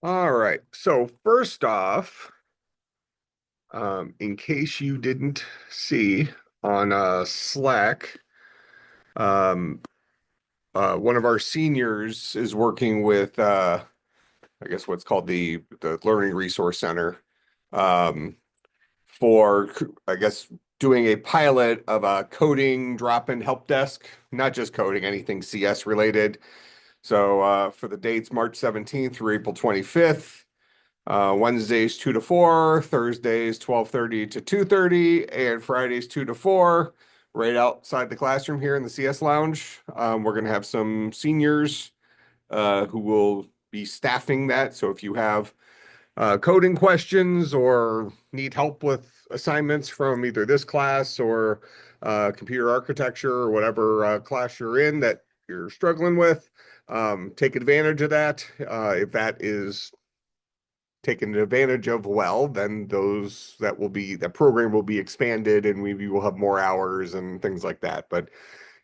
All right. So first off, in case you didn't see on Slack, um, one of our seniors is working with I guess what's called the Learning Resource Center um, for I guess doing a pilot of a coding drop-in help desk, not just coding, anything CS related. So for the dates March 17th through April 25th. Wednesdays 2 to 4, Thursdays 12:30 to 2:30, and Fridays 2 to 4, right outside the classroom here in the CS Lounge. We're going to have some seniors who will be staffing that. So if you have coding questions or need help with assignments from either this class or computer architecture or whatever class you're in that you're struggling with, take advantage of that. If that is taken advantage of well, then that program will be expanded and we will have more hours and things like that. But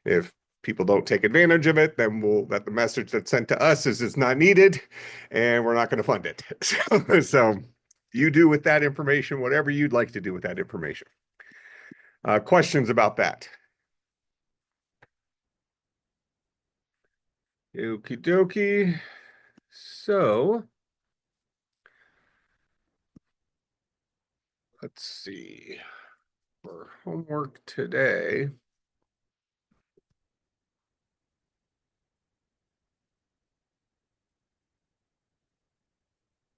if people don't take advantage of it, then the message that's sent to us is it's not needed and we're not going to fund it. So you do with that information whatever you'd like to do with that information. Questions about that? Okie dokie. So let's see. For homework today,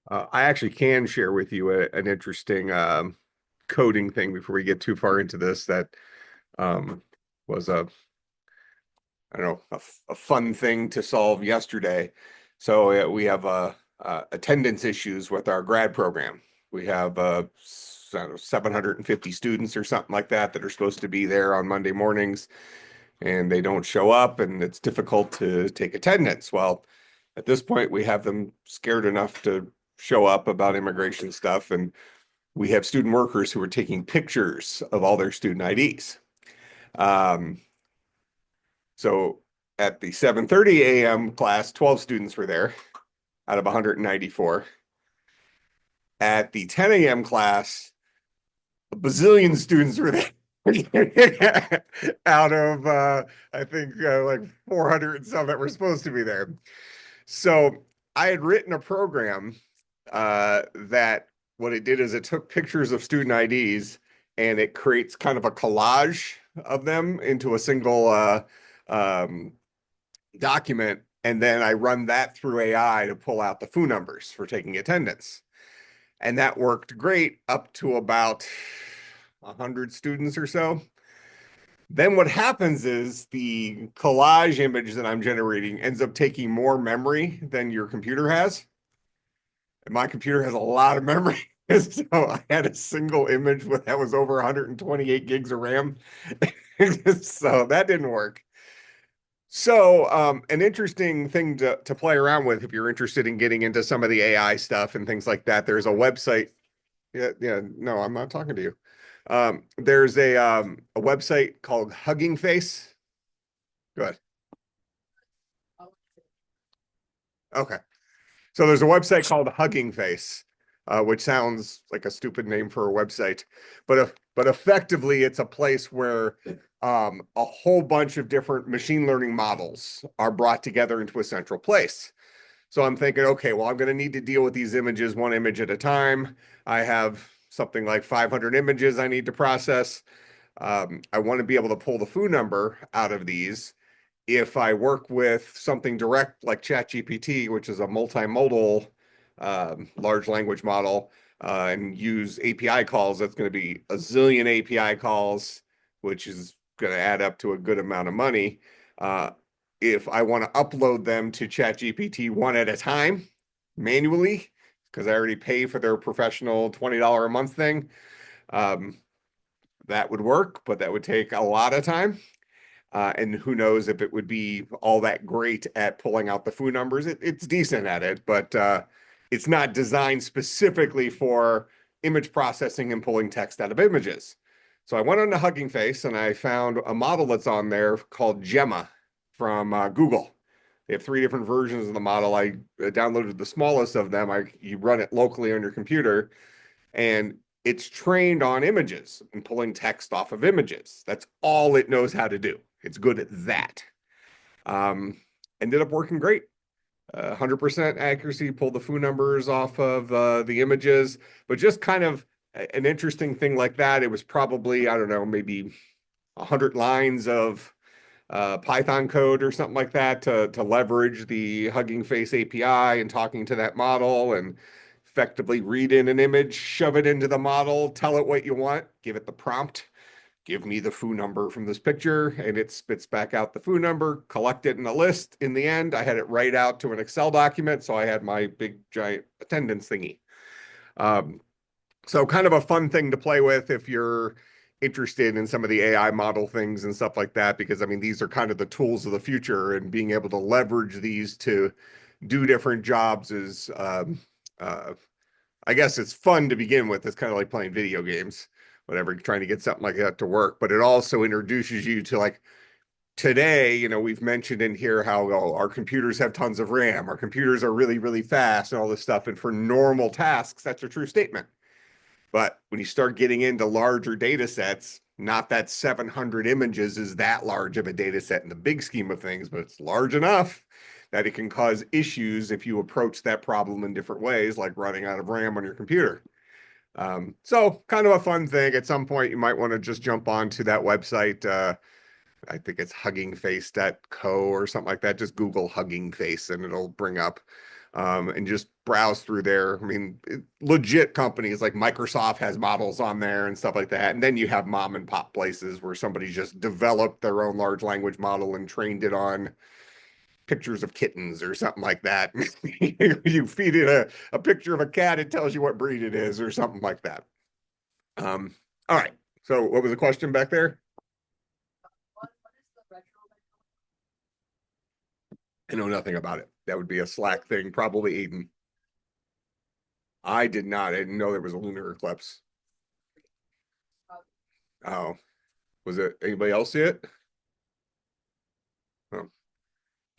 I actually can share with you an interesting coding thing before we get too far into this that um, was I don't know, a fun thing to solve yesterday. So we have attendance issues with our grad program. We have I don't know, 750 students or something like that that are supposed to be there on Monday mornings, and they don't show up, and it's difficult to take attendance. Well, at this point, we have them scared enough to show up about immigration stuff, and we have student workers who are taking pictures of all their student IDs. Um, so at the 7:30 a.m. class, 12 students were there out of 194. At the 10 a.m. class, a bazillion students were there. Out of I think like 400 and some that were supposed to be there. So I had written a program that what it did is it took pictures of student IDs and it creates kind of a collage of them into a single um, document. And then I run that through AI to pull out the foo numbers for taking attendance. And that worked great up to about 100 students or so. Then what happens is the collage image that I'm generating ends up taking more memory than your computer has. And my computer has a lot of memory. So I had a single image that was over 128 gigs of RAM. So that didn't work. So an interesting thing to play around with if you're interested in getting into some of the AI stuff and things like that, there's a website. Yeah, yeah, no, I'm not talking to you. There's a website called Hugging Face. Good. Okay. So there's a website called Hugging Face, which sounds like a stupid name for a website, but effectively it's a place where a whole bunch of different machine learning models are brought together into a central place. So I'm thinking, okay, well, I'm going to need to deal with these images one image at a time. I have something like 500 images I need to process. I want to be able to pull the foo number out of these. If I work with something direct like ChatGPT, which is a multimodal large language model, and use API calls, that's going to be a zillion API calls, which is going to add up to a good amount of money. If I want to upload them to ChatGPT one at a time manually, because I already pay for their professional $20 a month thing, um, that would work, but that would take a lot of time. And who knows if it would be all that great at pulling out the foo numbers. It's decent at it, but it's not designed specifically for image processing and pulling text out of images. So I went on to Hugging Face and I found a model that's on there called Gemma from Google. They have three different versions of the model. I downloaded the smallest of them. You run it locally on your computer, and it's trained on images and pulling text off of images. That's all it knows how to do. It's good at that. Um, Ended up working great. 100% accuracy, pulled the foo numbers off of the images, but just kind of an interesting thing like that. It was probably, I don't know, maybe 100 lines of Python code or something like that to leverage the Hugging Face API and talking to that model and effectively read in an image, shove it into the model, tell it what you want, give it the prompt, give me the foo number from this picture, and it spits back out the foo number, collect it in a list. In the end, I had it write out to an Excel document, so I had my big giant attendance thingy. Um, so kind of a fun thing to play with if you're interested in some of the AI model things and stuff like that, because I mean, these are kind of the tools of the future, and being able to leverage these to do different jobs is, uh, I guess it's fun to begin with. It's kind of like playing video games, whatever, trying to get something like that to work. But it also introduces you to like today, we've mentioned in here how our computers have tons of RAM, our computers are really, really fast and all this stuff. And for normal tasks, that's a true statement. But when you start getting into larger data sets, not that 700 images is that large of a data set in the big scheme of things, but it's large enough that it can cause issues if you approach that problem in different ways, like running out of RAM on your computer. So kind of a fun thing. At some point, you might want to just jump onto that website. I think it's huggingface.co or something like that. Just Google Hugging Face and it'll bring up and just browse through there. I mean, legit companies like Microsoft has models on there and stuff like that. And then you have mom and pop places where somebody just developed their own large language model and trained it on pictures of kittens or something like that. You feed it a picture of a cat, it tells you what breed it is or something like that. All right. So what was the question back there? I know nothing about it. That would be a Slack thing, probably Aiden. I did not. I didn't know there was a lunar eclipse. Oh, was it anybody else see it? Oh,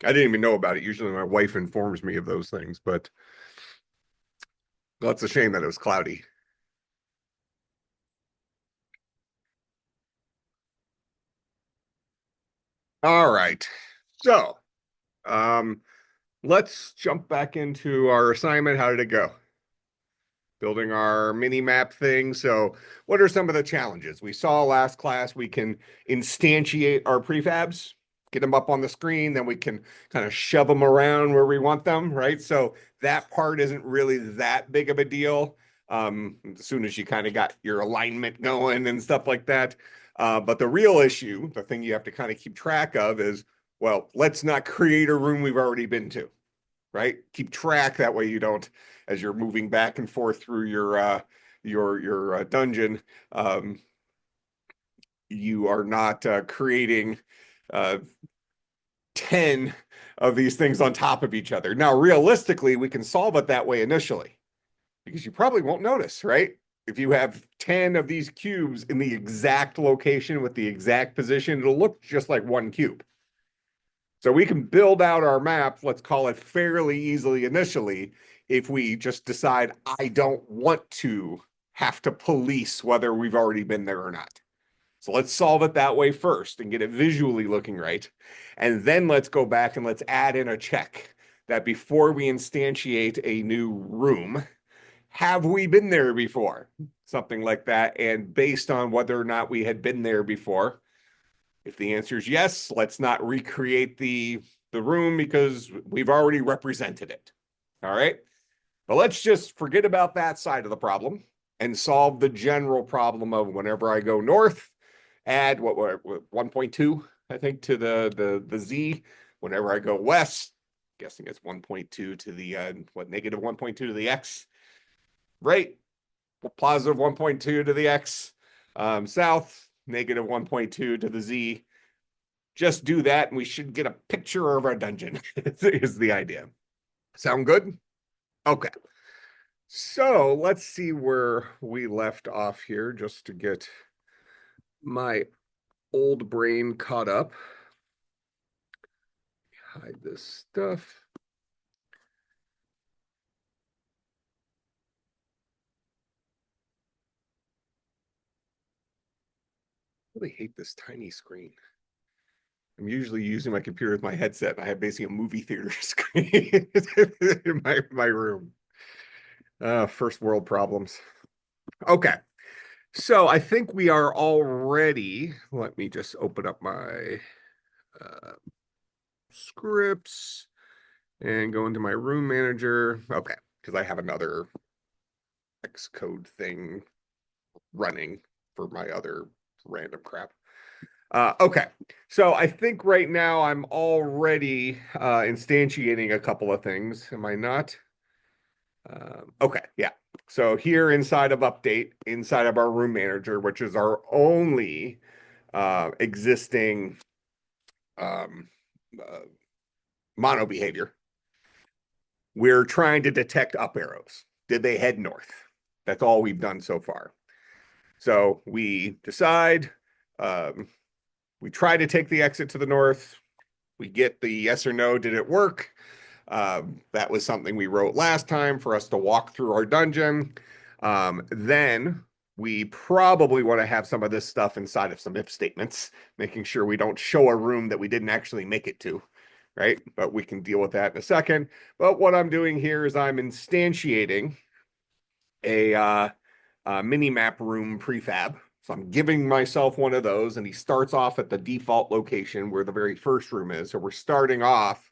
I didn't even know about it. Usually my wife informs me of those things, but well, it's a shame that it was cloudy. All right. So, um, let's jump back into our assignment. How did it go? Building our mini map thing. So, what are some of the challenges? We saw last class we can instantiate our prefabs, get them up on the screen, then we can kind of shove them around where we want them, right? So, that part isn't really that big of a deal. As soon as you kind of got your alignment going and stuff like that. But the real issue, the thing you have to kind of keep track of is, well, let's not create a room we've already been to, right? Keep track that way you don't, as you're moving back and forth through your dungeon, um, you are not creating uh, 10 of these things on top of each other. Now, realistically, we can solve it that way initially because you probably won't notice, right? If you have 10 of these cubes in the exact location with the exact position, it'll look just like one cube. So we can build out our map, let's call it fairly easily initially, if we just decide I don't want to have to police whether we've already been there or not. So let's solve it that way first and get it visually looking right. And then let's go back and let's add in a check that before we instantiate a new room, have we been there before? Something like that. And based on whether or not we had been there before, if the answer is yes, let's not recreate the room because we've already represented it. All right. But let's just forget about that side of the problem and solve the general problem of whenever I go north, add what 1.2, I think, to the Z. Whenever I go west, guessing it's 1.2 to the negative 1.2 to the X, right? Positive 1.2 to the X. South, negative 1.2 to the Z. Just do that, and we should get a picture of our dungeon, is the idea. Sound good? Okay. So let's see where we left off here just to get my old brain caught up. hide this stuff. I really hate this tiny screen. I'm usually using my computer with my headset, and I have basically a movie theater screen in my room. First world problems. Okay. So I think we are all ready. Let me just open up my uh, scripts and go into my room manager. Okay, because I have another Xcode thing running for my other random crap. Okay, so I think right now I'm already instantiating a couple of things. Am I not? Okay, yeah. So here inside of update, inside of our room manager, which is our only existing um, uh, mono behavior, we're trying to detect up arrows. Did they head north? That's all we've done so far. So we decide, um, we try to take the exit to the north. We get the yes or no, did it work? That was something we wrote last time for us to walk through our dungeon. Then we probably want to have some of this stuff inside of some if statements, making sure we don't show a room that we didn't actually make it to, right? But we can deal with that in a second. But what I'm doing here is I'm instantiating a mini map room prefab. So I'm giving myself one of those, and he starts off at the default location where the very first room is. So we're starting off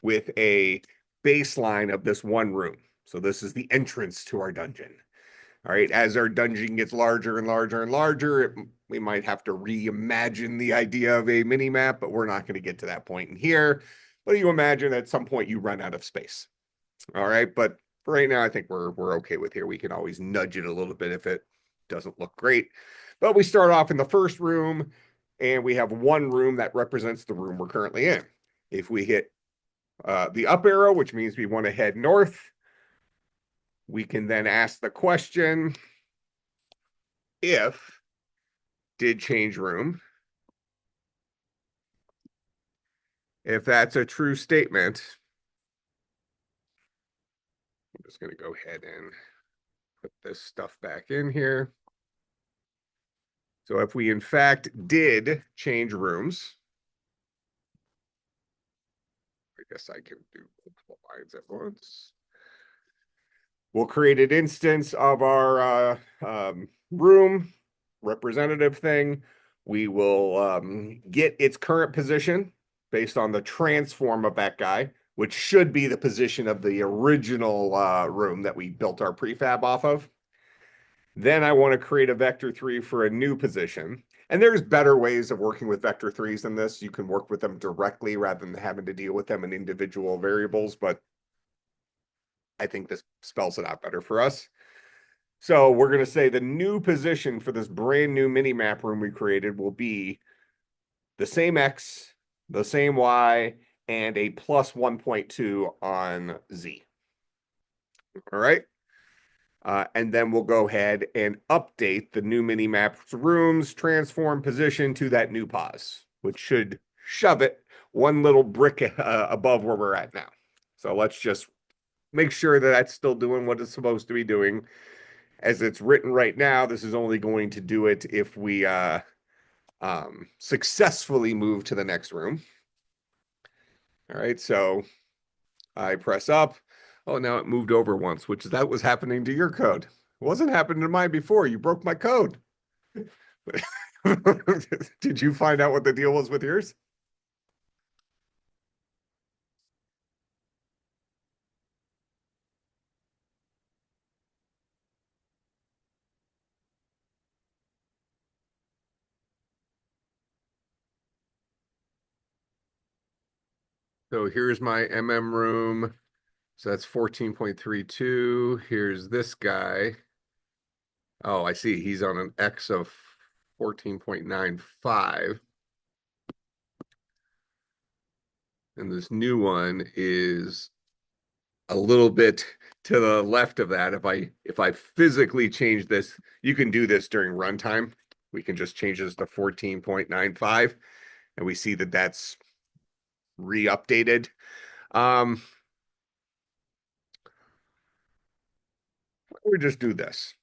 with a baseline of this one room. So this is the entrance to our dungeon. All right, as our dungeon gets larger and larger and larger, we might have to reimagine the idea of a mini map, but we're not going to get to that point in here. But you imagine at some point you run out of space. All right, but for right now, I think we're okay with here. We can always nudge it a little bit if it doesn't look great. But we start off in the first room, and we have one room that represents the room we're currently in. If we hit the up arrow, which means we want to head north, we can then ask the question if did change room. If that's a true statement, I'm just going to go ahead and put this stuff back in here. So if we in fact did change rooms, I guess I can do multiple lines at once. We'll create an instance of our room representative thing. We will get its current position based on the transform of that guy, which should be the position of the original room that we built our prefab off of. Then I want to create a vector 3 for a new position. And there's better ways of working with vector 3s than this. You can work with them directly rather than having to deal with them in individual variables, but I think this spells it out better for us. So we're going to say the new position for this brand new mini map room we created will be the same X, the same Y, and a plus 1.2 on Z. All right. And then we'll go ahead and update the new mini map rooms transform position to that new pause, which should shove it one little brick above where we're at now. So let's just make sure that that's still doing what it's supposed to be doing. As it's written right now, this is only going to do it if we successfully move to the next room. All right, so I press up. Oh, now it moved over once, which that was happening to your code. It wasn't happening to mine before. You broke my code. Did you find out what the deal was with yours? So here's my MM room. So that's 14.32. Here's this guy. Oh, I see. He's on an X of 14.95. And this new one is a little bit to the left of that. If I physically change this, you can do this during runtime. We can just change this to 14.95, and we see that that's re-updated. Um, we just do this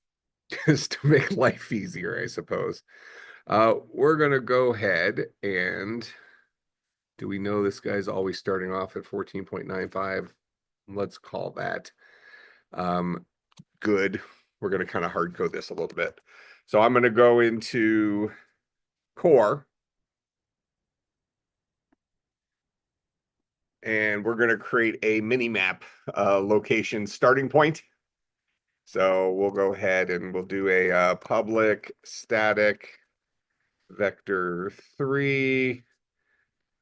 just to make life easier, I suppose. We're gonna go ahead and do we know this guy's always starting off at 14.95? Let's call that um, good. We're gonna kind of hard code this a little bit. So I'm gonna go into core and we're gonna create a mini map location starting point. So we'll go ahead and we'll do a public static vector3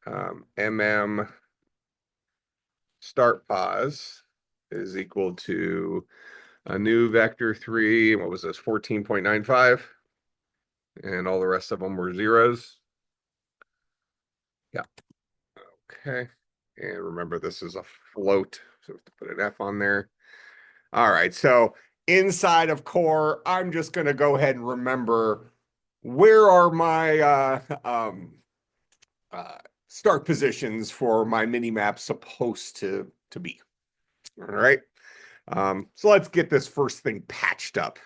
mm start pos is equal to a new vector3. What was this? 14.95. And all the rest of them were zeros. Yeah. Okay. And remember, this is a float. So we have to put an F on there. All right. So inside of core, I'm just going to go ahead and remember where are my uh, start positions for my mini map supposed to be. All right. So let's get this first thing patched up.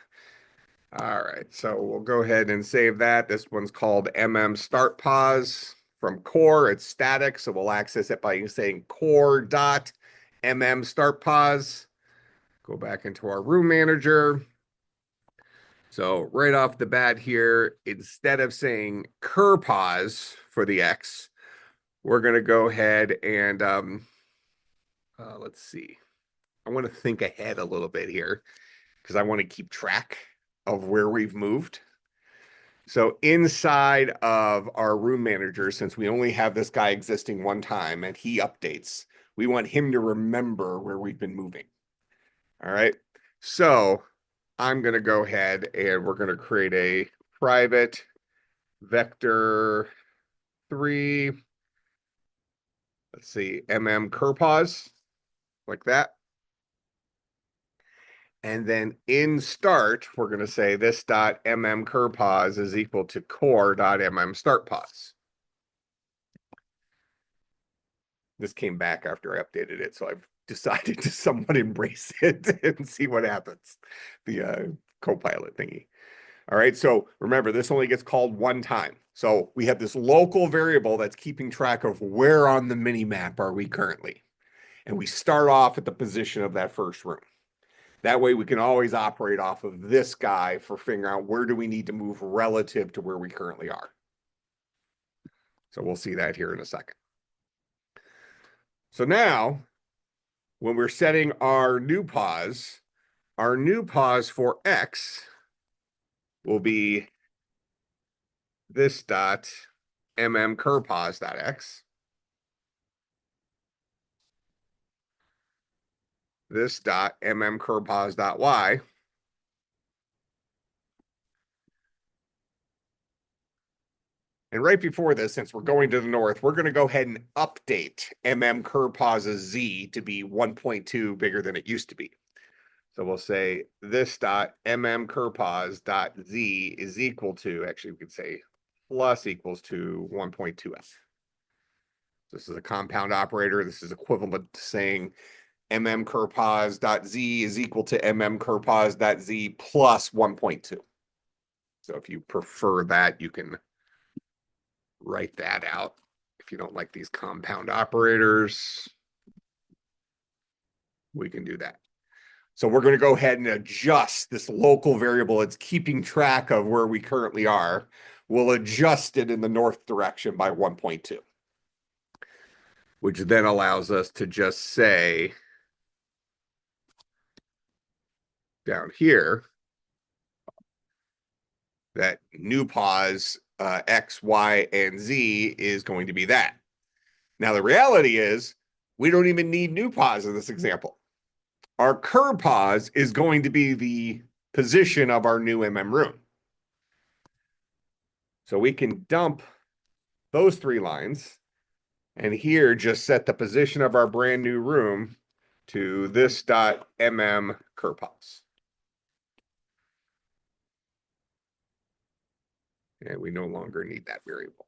All right, so we'll go ahead and save that. This one's called start pos from core. It's static, so we'll access it by saying core dot start pos. Go back into our room manager. So right off the bat here, instead of saying cur pos for the X, we're going to go ahead and let's see. I want to think ahead a little bit here because I want to keep track of where we've moved. So inside of our room manager, since we only have this guy existing one time and he updates, we want him to remember where we've been moving. All right. So I'm going to go ahead and we're going to create a private vector 3. Let's see, curpos, like that. And then in start, we're going to say this dot curpos is equal to core dot start pos. This came back after I updated it, so I've decided to somewhat embrace it and see what happens. The Copilot thingy. All right, so remember, this only gets called one time. So we have this local variable that's keeping track of where on the mini map are we currently. And we start off at the position of that first room. That way we can always operate off of this guy for figuring out where do we need to move relative to where we currently are. So we'll see that here in a second. So now, when we're setting our new pos for X will be this dot curpos dot X. This dot curpos dot Y. And right before this, since we're going to the north, we're going to go ahead and update curpos Z to be 1.2 bigger than it used to be. So we'll say this dot curpos dot Z is equal to, actually we could say plus equals to 1.2s. This is a compound operator. This is equivalent to saying curpos dot Z is equal to curpos dot Z plus 1.2. So if you prefer that, you can write that out. If you don't like these compound operators, we can do that. So we're going to go ahead and adjust this local variable. It's keeping track of where we currently are. We'll adjust it in the north direction by 1.2, which then allows us to just say down here that new pos X, Y, and Z is going to be that. Now, the reality is we don't even need new pos in this example. Our cur pos is going to be the position of our new room. So we can dump those 3 lines and here just set the position of our brand new room to this dot cur pos. And we no longer need that variable.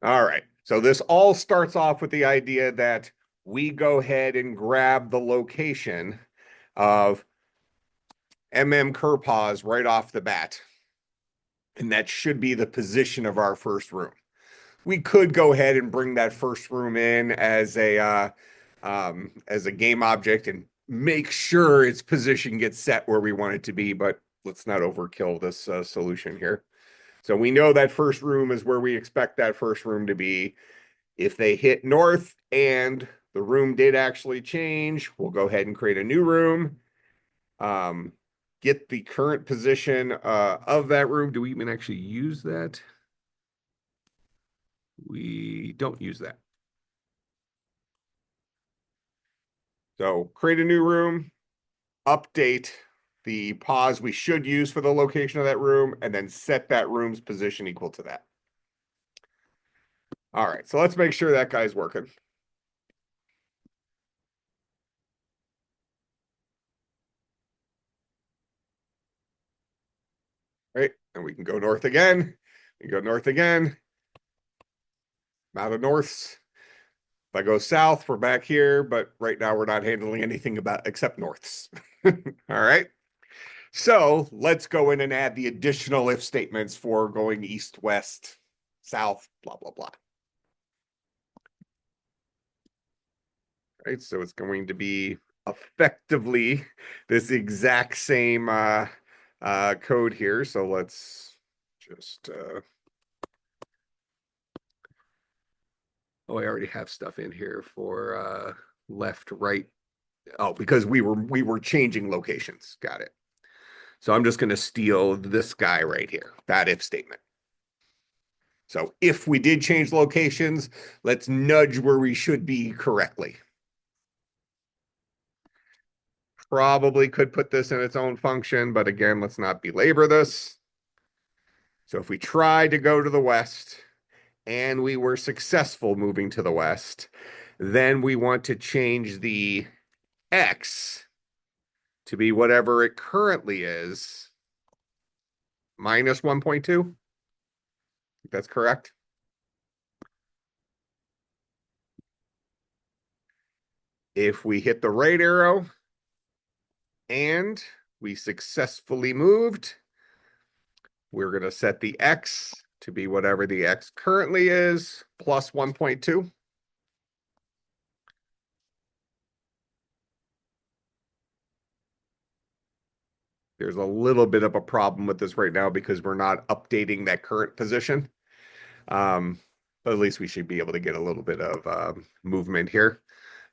All right. So this all starts off with the idea that we go ahead and grab the location of Kerpaz right off the bat. And that should be the position of our first room. We could go ahead and bring that first room in as a game object and make sure its position gets set where we want it to be, but let's not overkill this solution here. So we know that first room is where we expect that first room to be. If they hit north and the room did actually change, we'll go ahead and create a new room. Get the current position of that room. Do we even actually use that? We don't use that. So create a new room, update the pause we should use for the location of that room, and then set that room's position equal to that. All right, so let's make sure that guy's working. Right, and we can go north again. We go north again. I'm out of norths. If I go south, we're back here, but right now we're not handling anything about except norths. All right. So let's go in and add the additional if statements for going east, west, south, blah, blah, blah. Right. So it's going to be effectively this exact same code here. So let's just oh, I already have stuff in here for left, right. Oh, because we were changing locations. Got it. So I'm just going to steal this guy right here, that if statement. So if we did change locations, let's nudge where we should be correctly. Probably could put this in its own function, but again, let's not belabor this. So if we tried to go to the west and we were successful moving to the west, then we want to change the x to be whatever it currently is, minus 1.2. That's correct. If we hit the right arrow and we successfully moved, we're going to set the x to be whatever the x currently is, plus 1.2. There's a little bit of a problem with this right now because we're not updating that current position. But at least we should be able to get a little bit of movement here.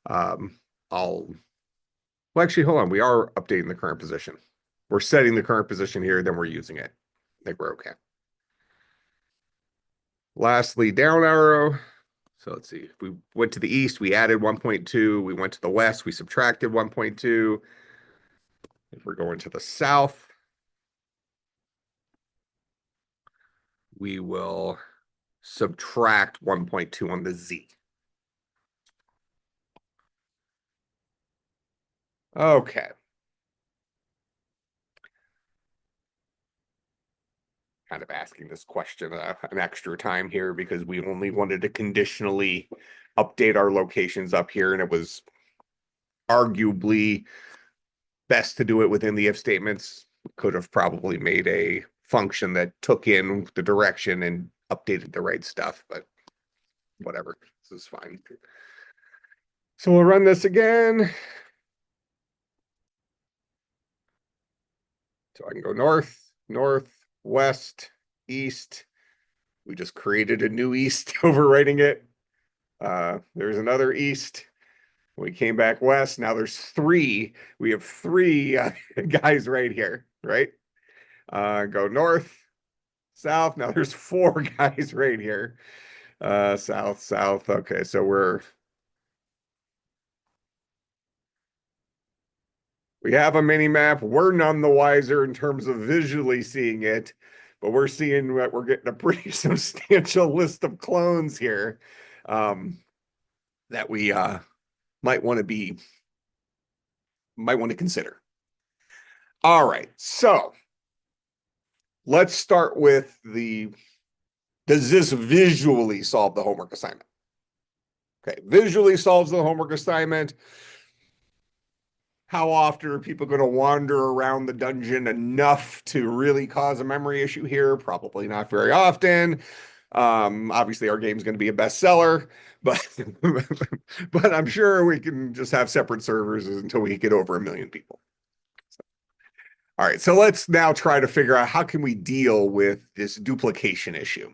Um, I'll, well, actually, hold on. We are updating the current position. We're setting the current position here, then we're using it. I think we're okay. Lastly, down arrow. So let's see. If we went to the east, we added 1.2. We went to the west, we subtracted 1.2. If we're going to the south, we will subtract 1.2 on the z. Okay. Kind of asking this question an extra time here because we only wanted to conditionally update our locations up here, and it was arguably best to do it within the if statements. Could have probably made a function that took in the direction and updated the right stuff, but whatever. This is fine. So we'll run this again. So I can go north, north, west, east. We just created a new east, overwriting it. There's another east. We came back west. Now there's three. We have three guys right here, right? Go north, south. Now there's four guys right here. South, south. Okay, so we have a mini map. We're none the wiser in terms of visually seeing it, but we're seeing that we're getting a pretty substantial list of clones here that we might want to be might want to consider. All right, so let's start with the Does this visually solve the homework assignment? Okay, visually solves the homework assignment. How often are people going to wander around the dungeon enough to really cause a memory issue here? Probably not very often. Obviously, our game's going to be a bestseller, but but I'm sure we can just have separate servers until we get over 1 million people. All right, so let's now try to figure out how can we deal with this duplication issue.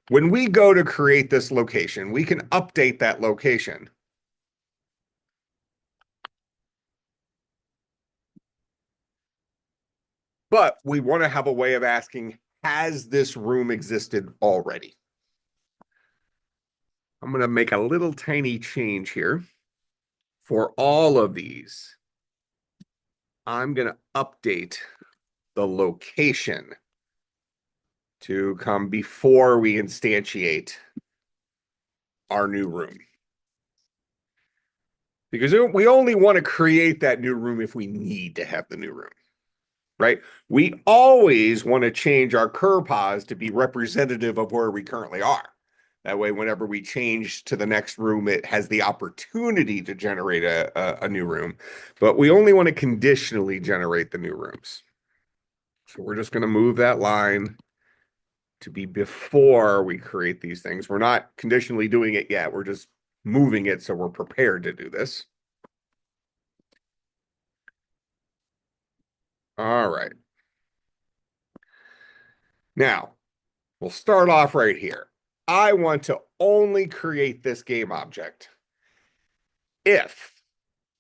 When we go to create this location, we can update that location. But we want to have a way of asking, has this room existed already? I'm going to make a little tiny change here. For all of these, I'm going to update the location to come before we instantiate our new room. Because we only want to create that new room if we need to have the new room, right? We always want to change our curpos to be representative of where we currently are. That way, whenever we change to the next room, it has the opportunity to generate a new room. But we only want to conditionally generate the new rooms. So we're just going to move that line to be before we create these things. We're not conditionally doing it yet. We're just moving it so we're prepared to do this. All right. Now, we'll start off right here. I want to only create this game object if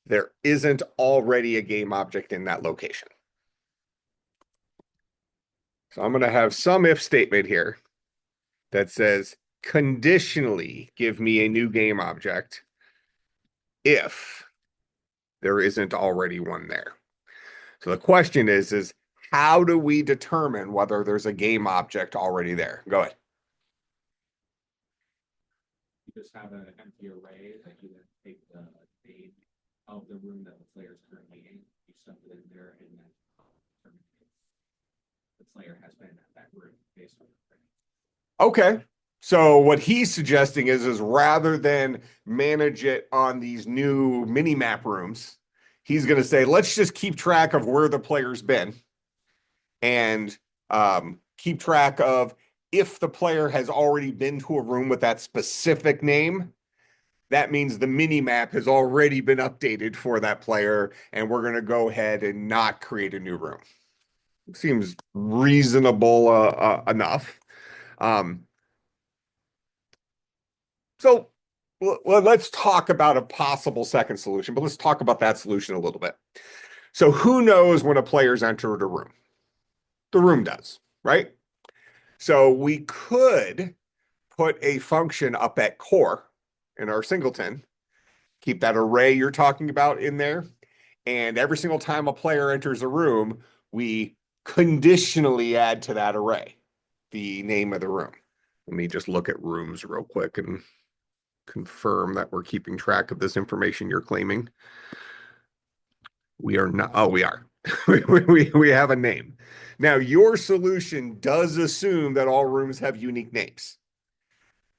there isn't already a game object in that location. So I'm going to have some if statement here that says conditionally give me a new game object if there isn't already one there. So the question is how do we determine whether there's a game object already there? Go ahead. You just have an empty array that you then take the name of the room that the player is currently in, you stuff it in there, and then the player has been at that room based on the Okay. So what he's suggesting is rather than manage it on these new mini map rooms, he's going to say, let's just keep track of where the player's been and keep track of if the player has already been to a room with that specific name. That means the mini map has already been updated for that player, and we're going to go ahead and not create a new room. Seems reasonable enough. So let's talk about a possible second solution, but let's talk about that solution a little bit. So who knows when a player's entered a room? The room does, right? So we could put a function up at core in our singleton, keep that array you're talking about in there, and every single time a player enters a room, we conditionally add to that array the name of the room. Let me just look at rooms real quick and confirm that we're keeping track of this information you're claiming. We are not. Oh, we are. we have a name. Now, your solution does assume that all rooms have unique names,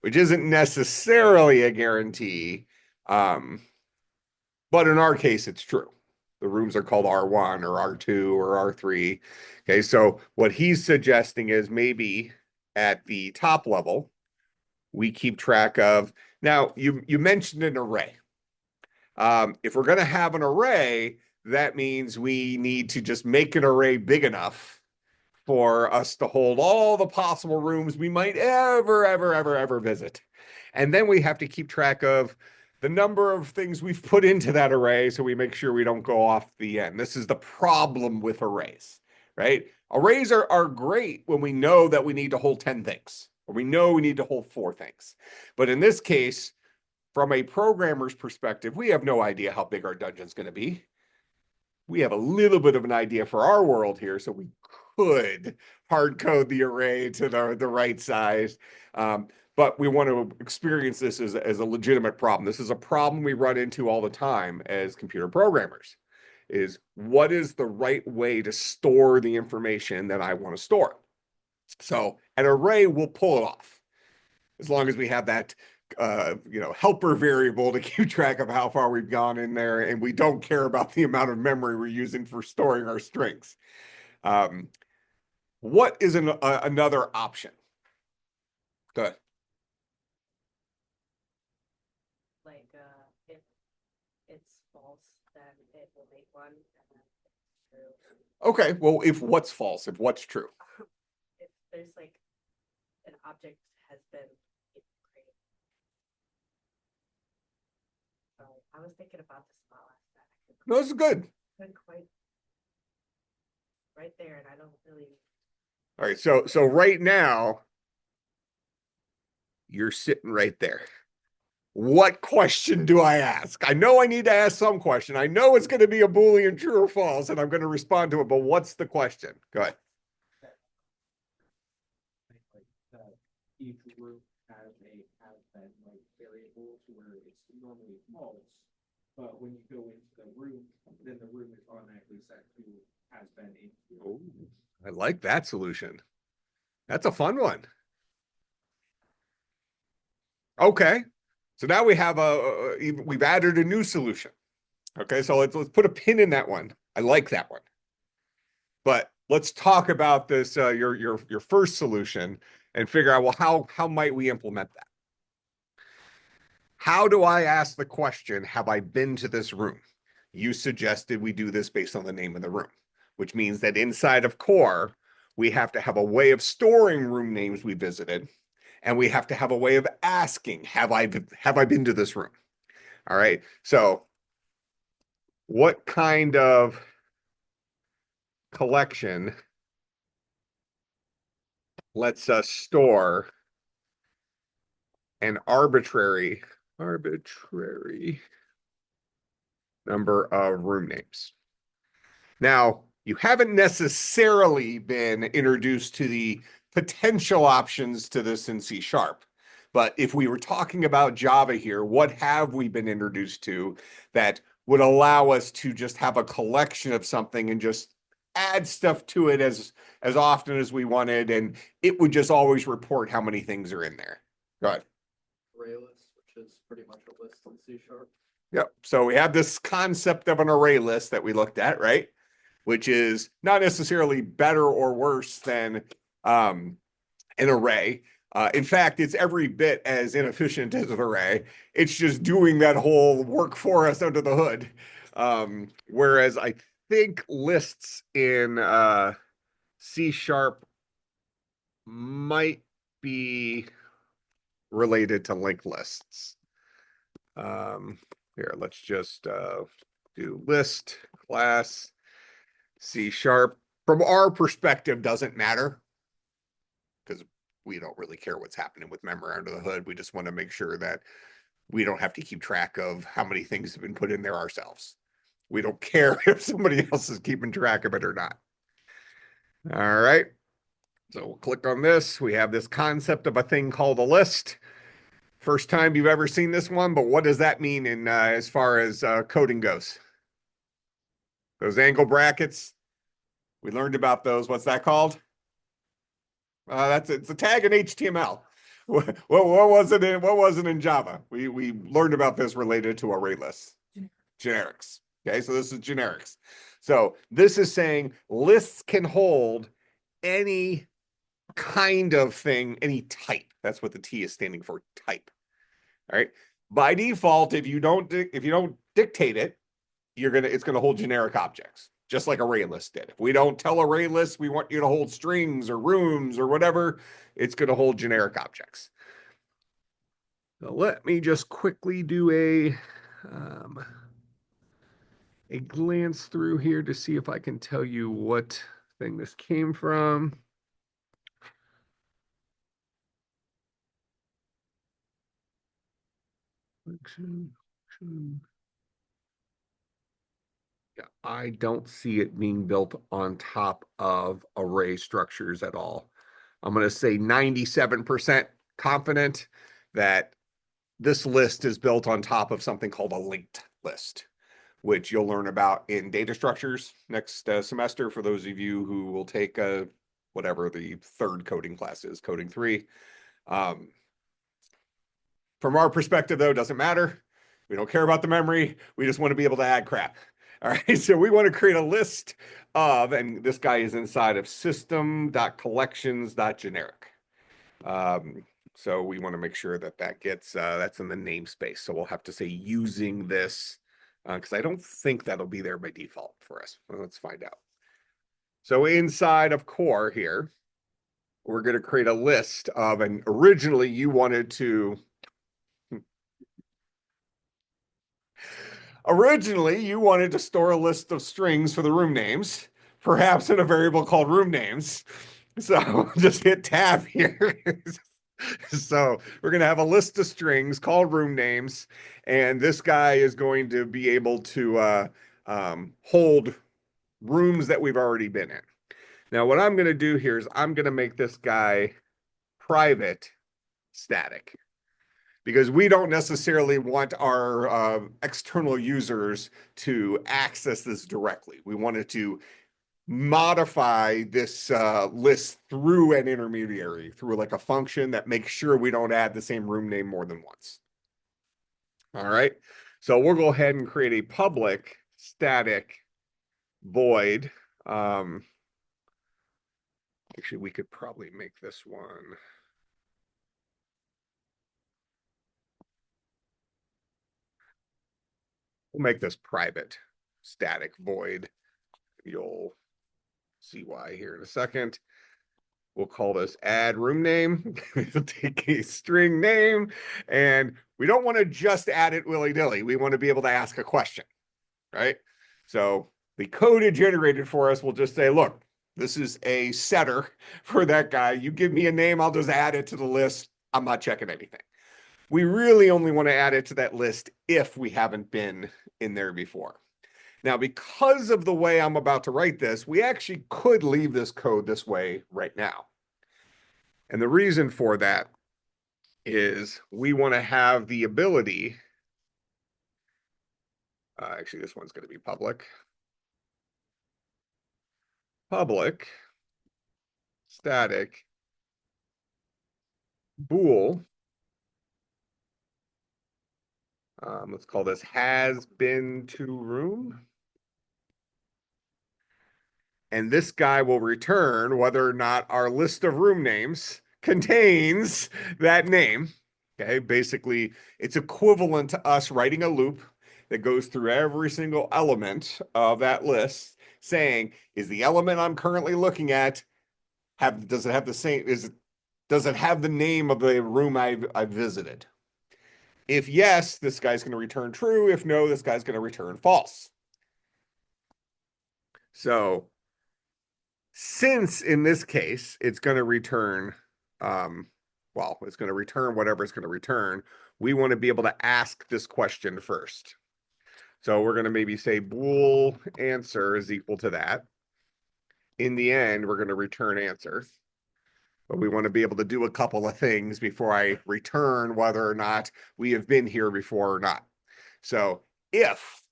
which isn't necessarily a guarantee. But in our case, it's true. The rooms are called R1 or R2 or R3. Okay, so what he's suggesting is maybe at the top level, we keep track of. Now, you mentioned an array. If we're going to have an array, that means we need to just make an array big enough for us to hold all the possible rooms we might ever visit. And then we have to keep track of the number of things we've put into that array so we make sure we don't go off the end. This is the problem with arrays, right? Arrays are great when we know that we need to hold 10 things, or we know we need to hold 4 things. But in this case, from a programmer's perspective, we have no idea how big our dungeon's going to be. We have a little bit of an idea for our world here, so we could hard code the array to the right size. But we want to experience this as a legitimate problem. This is a problem we run into all the time as computer programmers, is what is the right way to store the information that I want to store? So an array will pull it off as long as we have that helper variable to keep track of how far we've gone in there, and we don't care about the amount of memory we're using for storing our strings. What is another option? Good. Like, if it's false, then it will make one, and then if it's true. Okay, well, if what's false, if what's true. If there's like an object has been created. So I was thinking about this a lot last night. No, this is good. Couldn't quite right there, and I don't really. All right, so right now, you're sitting right there. What question do I ask? I know I need to ask some question. I know it's going to be a Boolean true or false, and I'm going to respond to it, but what's the question? Go ahead. Each group has that like variable to where it's normally false, but when you go into the room, then the room is automatically set to has been in. Oh, I like that solution. That's a fun one. Okay, so now we have we've added a new solution. Okay, so let's put a pin in that one. I like that one. But let's talk about this your first solution and figure out, well, how might we implement that? How do I ask the question, have I been to this room? You suggested we do this based on the name of the room, which means that inside of core, we have to have a way of storing room names we visited, and we have to have a way of asking, have I been to this room? All right. So what kind of collection lets us store an arbitrary number of room names? Now, you haven't necessarily been introduced to the potential options to this in C#. But if we were talking about Java here, what have we been introduced to that would allow us to just have a collection of something and just add stuff to it as often as we wanted, and it would just always report how many things are in there? Go ahead. Array list, which is pretty much a list in C#. Yep. So we have this concept of an array list that we looked at, right? Which is not necessarily better or worse than an array. In fact, it's every bit as inefficient as an array. It's just doing that whole work for us under the hood. Whereas I think lists in C# might be related to linked lists. Here, let's just do list class C#. From our perspective, doesn't matter because we don't really care what's happening with memory under the hood. We just want to make sure that we don't have to keep track of how many things have been put in there ourselves. We don't care if somebody else is keeping track of it or not. All right. So we'll click on this. We have this concept of a thing called a list. First time you've ever seen this one, but what does that mean in as far as coding goes? Those angle brackets, we learned about those. What's that called? It's a tag in HTML. What was it in Java? We learned about this related to array lists. Generics. Okay, so this is generics. So this is saying lists can hold any kind of thing, any type. That's what the T is standing for, type. All right. By default, if you don't dictate it, it's gonna hold generic objects, just like array list did. If we don't tell array lists we want you to hold strings or rooms or whatever, it's gonna hold generic objects. So let me just quickly do a glance through here to see if I can tell you what thing this came from. Yeah, I don't see it being built on top of array structures at all. I'm going to say 97% confident that this list is built on top of something called a linked list, which you'll learn about in data structures next semester for those of you who will take whatever the third coding class is, coding 3. From our perspective, though, it doesn't matter. We don't care about the memory. We just want to be able to add crap. All right, so we want to create a list of, and this guy is inside of system.collections.generic. So we want to make sure that that gets, that's in the namespace. So we'll have to say using this, because I don't think that'll be there by default for us. Well, let's find out. So inside of core here, we're going to create a list of, and originally you wanted to, store a list of strings for the room names, perhaps in a variable called room names. So just hit tab here. So we're going to have a list of strings called room names, and this guy is going to be able to hold rooms that we've already been in. Now, what I'm going to do here is I'm going to make this guy private static, because we don't necessarily want our external users to access this directly. We wanted to modify this list through an intermediary, through like a function that makes sure we don't add the same room name more than once. All right, so we'll go ahead and create a public static void. Actually, we could probably make this one. We'll make this private static void. You'll see why here in a second. We'll call this add room name. We'll take a string name, and we don't want to just add it willy-nilly. We want to be able to ask a question, right? So the code it generated for us will just say, look, this is a setter for that guy. You give me a name, I'll just add it to the list. I'm not checking anything. We really only want to add it to that list if we haven't been in there before. Now, because of the way I'm about to write this, we actually could leave this code this way right now. And the reason for that is we want to have the ability, actually, this one's going to be public. Public, static, bool. Let's call this has been to room. And this guy will return whether or not our list of room names contains that name. Okay, basically, it's equivalent to us writing a loop that goes through every single element of that list, saying, is the element I'm currently looking at, does it have the same, does it have the name of the room I've visited? If yes, this guy's going to return true. If no, this guy's going to return false. So since in this case, it's going to return, well, it's going to return whatever it's going to return, we want to be able to ask this question first. So we're going to maybe say bool answer is equal to that. In the end, we're going to return answer. But we want to be able to do a couple of things before I return whether or not we have been here before or not. So if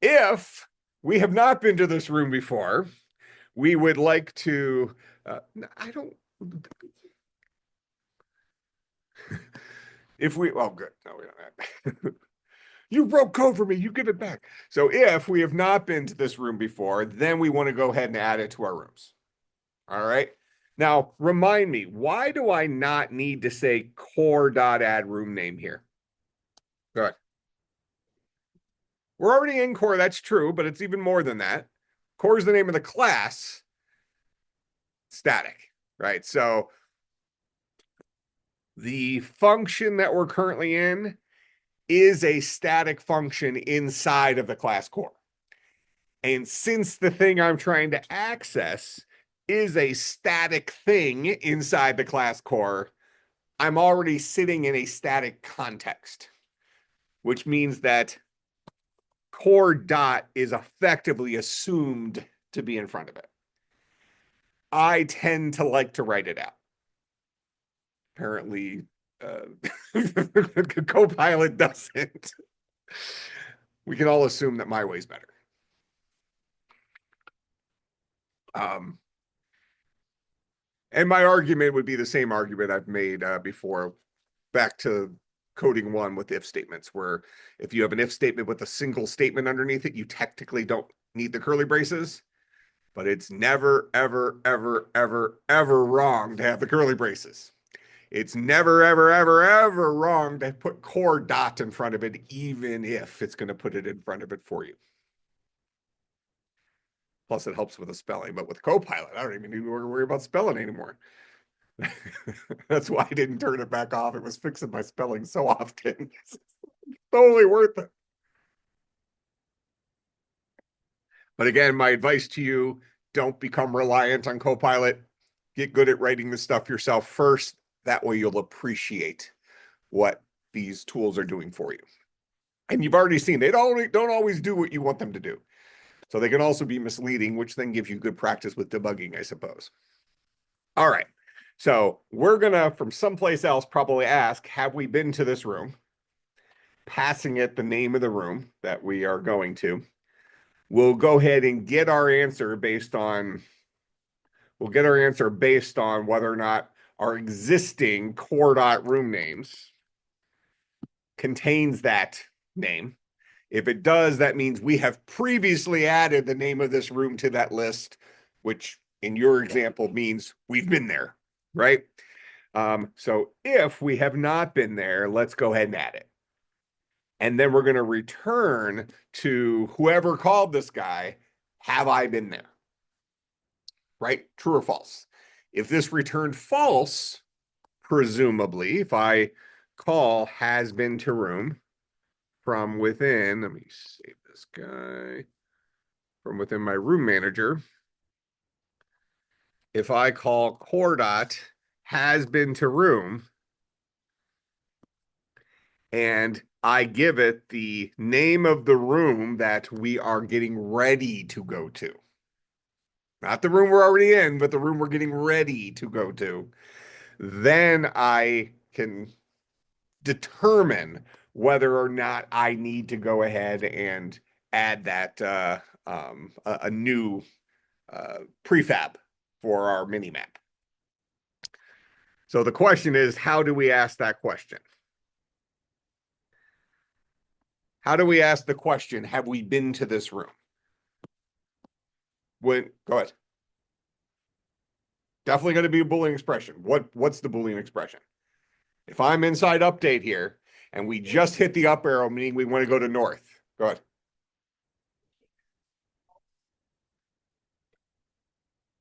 if we have not been to this room before, we would like to, I don't, if we, oh, good. No, we don't have. You wrote code for me. You give it back. So if we have not been to this room before, then we want to go ahead and add it to our rooms. All right. Now, remind me, why do I not need to say core.add room name here? Good. We're already in core. That's true, but it's even more than that. Core is the name of the class. Static, right? So the function that we're currently in is a static function inside of the class core. And since the thing I'm trying to access is a static thing inside the class core, I'm already sitting in a static context, which means that core dot is effectively assumed to be in front of it. I tend to like to write it out. Apparently, Copilot doesn't. We can all assume that my way's better. Um, and my argument would be the same argument I've made before, back to coding one with if statements, where if you have an if statement with a single statement underneath it, you technically don't need the curly braces, but it's never, ever, ever, ever, ever wrong to have the curly braces. It's never, ever, ever, ever wrong to put core dot in front of it, even if it's going to put it in front of it for you. Plus, it helps with the spelling. But with Copilot, I don't even need to worry about spelling anymore. That's why I didn't turn it back off. It was fixing my spelling so often. It's totally worth it. But again, my advice to you, don't become reliant on Copilot. Get good at writing the stuff yourself first. That way you'll appreciate what these tools are doing for you. And you've already seen they don't always do what you want them to do. So they can also be misleading, which then gives you good practice with debugging, I suppose. All right. So we're going to, from someplace else, probably ask, have we been to this room? Passing it the name of the room that we are going to. We'll go ahead and get our answer based on whether or not our existing core.room names contains that name. If it does, that means we have previously added the name of this room to that list, which in your example means we've been there, right? So if we have not been there, let's go ahead and add it. And then we're going to return to whoever called this guy, have I been there? Right? True or false? If this returned false, presumably, if I call has been to room from within, let me save this guy, from within my room manager, if I call core dot has been to room, and I give it the name of the room that we are getting ready to go to. Not the room we're already in, but the room we're getting ready to go to. Then I can determine whether or not I need to go ahead and add that a new prefab for our mini map. So the question is, how do we ask that question? How do we ask the question, have we been to this room? Go ahead. Definitely going to be a Boolean expression. What's the Boolean expression? If I'm inside update here and we just hit the up arrow, meaning we want to go to north. Go ahead.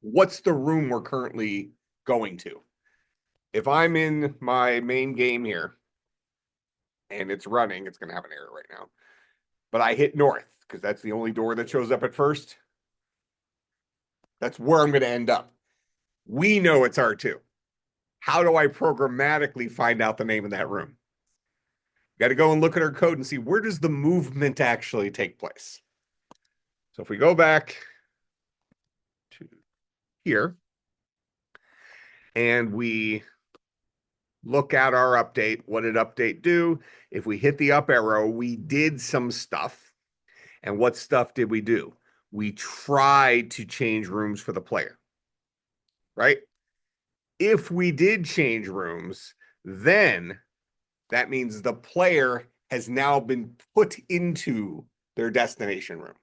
What's the room we're currently going to? If I'm in my main game here and it's running, it's going to have an error right now. But I hit north because that's the only door that shows up at first. That's where I'm going to end up. We know it's R2. How do I programmatically find out the name of that room? Got to go and look at our code and see, where does the movement actually take place? So if we go back to here and we look at our update, what did update do? If we hit the up arrow, we did some stuff. And what stuff did we do? We tried to change rooms for the player, right? If we did change rooms, then that means the player has now been put into their destination room.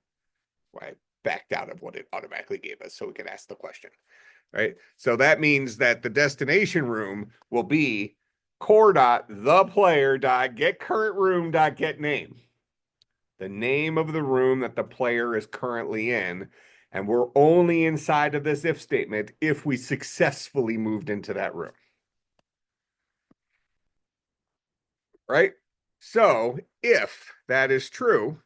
Right? Backed out of what it automatically gave us so we can ask the question, right? So that means that the destination room will be core dot the player dot get current room dot get name. The name of the room that the player is currently in. And we're only inside of this if statement if we successfully moved into that room. Right? So if that is true,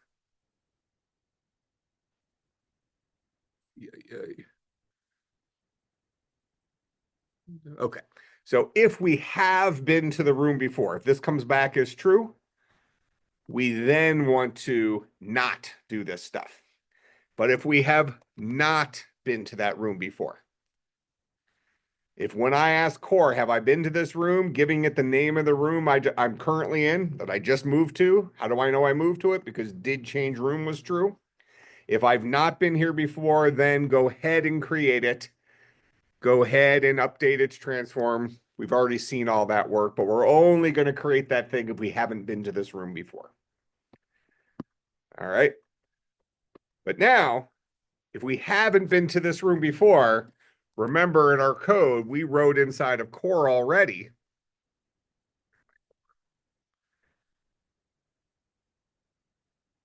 okay. So if we have been to the room before, if this comes back as true, we then want to not do this stuff. But if we have not been to that room before, if when I ask core, have I been to this room, giving it the name of the room I'm currently in that I just moved to, how do I know I moved to it? Because did change room was true. If I've not been here before, then go ahead and create it. Go ahead and update its transform. We've already seen all that work, but we're only going to create that thing if we haven't been to this room before. All right. But now, if we haven't been to this room before, remember in our code, we wrote inside of core already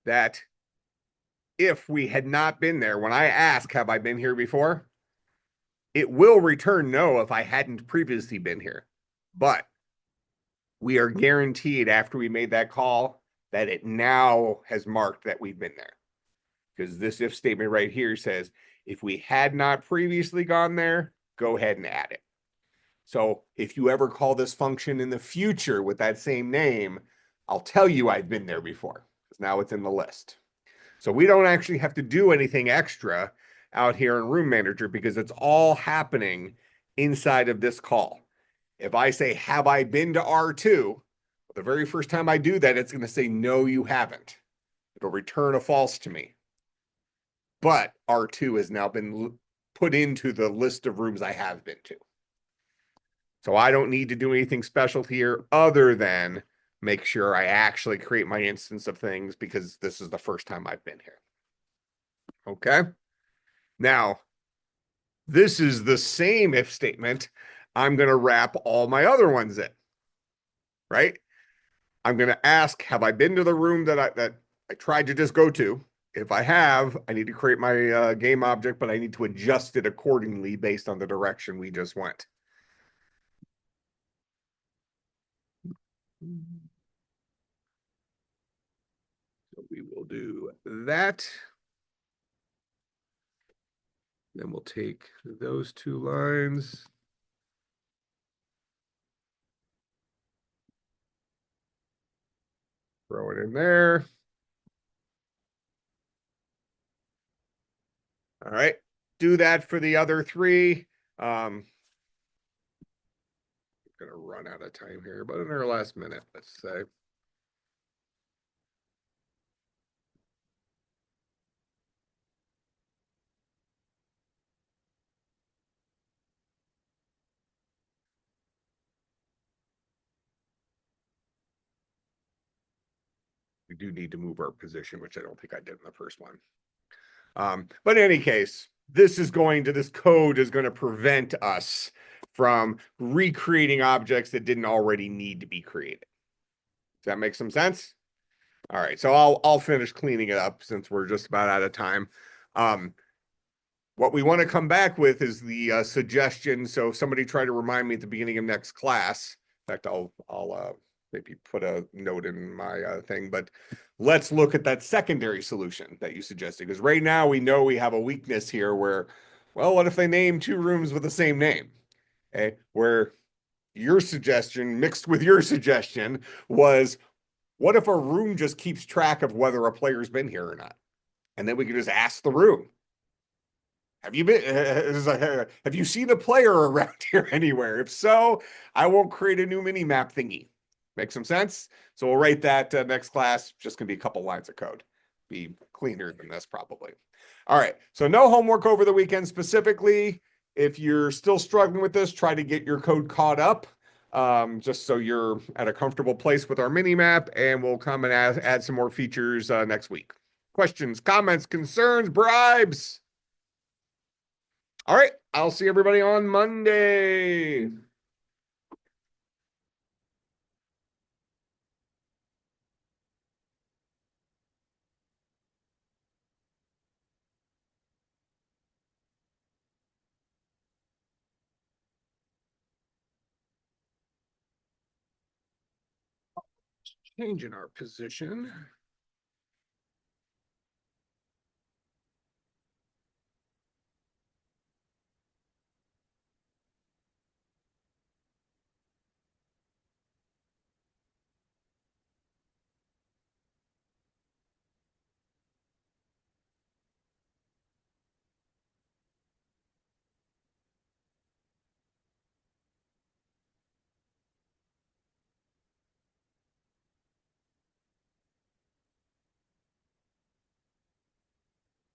that if we had not been there, when I ask, have I been here before? It will return no if I hadn't previously been here. But we are guaranteed after we made that call that it now has marked that we've been there. Because this if statement right here says, if we had not previously gone there, go ahead and add it. So if you ever call this function in the future with that same name, I'll tell you I've been there before, because now it's in the list. So we don't actually have to do anything extra out here in Room Manager because it's all happening inside of this call. If I say, have I been to R2? The very first time I do that, it's going to say, no, you haven't. It'll return a false to me. But R2 has now been put into the list of rooms I have been to. So I don't need to do anything special here other than make sure I actually create my instance of things because this is the first time I've been here. Okay. Now, this is the same if statement I'm going to wrap all my other ones in, right? I'm going to ask, have I been to the room that I tried to just go to? If I have, I need to create my game object, but I need to adjust it accordingly based on the direction we just went. So we will do that. Then we'll take those two lines. Throw it in there. All right. Do that for the other three. I'm gonna run out of time here, but in our last minute, let's say. We do need to move our position, which I don't think I did in the first one. But in any case, this code is going to prevent us from recreating objects that didn't already need to be created. Does that make some sense? All right, so I'll finish cleaning it up since we're just about out of time. What we want to come back with is the suggestion. So if somebody try to remind me at the beginning of next class. In fact, I'll maybe put a note in my thing, but let's look at that secondary solution that you suggested. Because right now we know we have a weakness here where, well, what if they name two rooms with the same name? Okay, where your suggestion mixed with your suggestion was, what if a room just keeps track of whether a player's been here or not? And then we can just ask the room, have you been? Have you seen a player around here anywhere? If so, I won't create a new mini map thingy. Make some sense? So we'll write that next class. Just gonna be a couple lines of code. Be cleaner than this probably. All right. So no homework over the weekend specifically. If you're still struggling with this, try to get your code caught up. Just so you're at a comfortable place with our mini map, and we'll come and add some more features next week. Questions, comments, concerns, bribes? All right, I'll see everybody on Monday. Changing our position.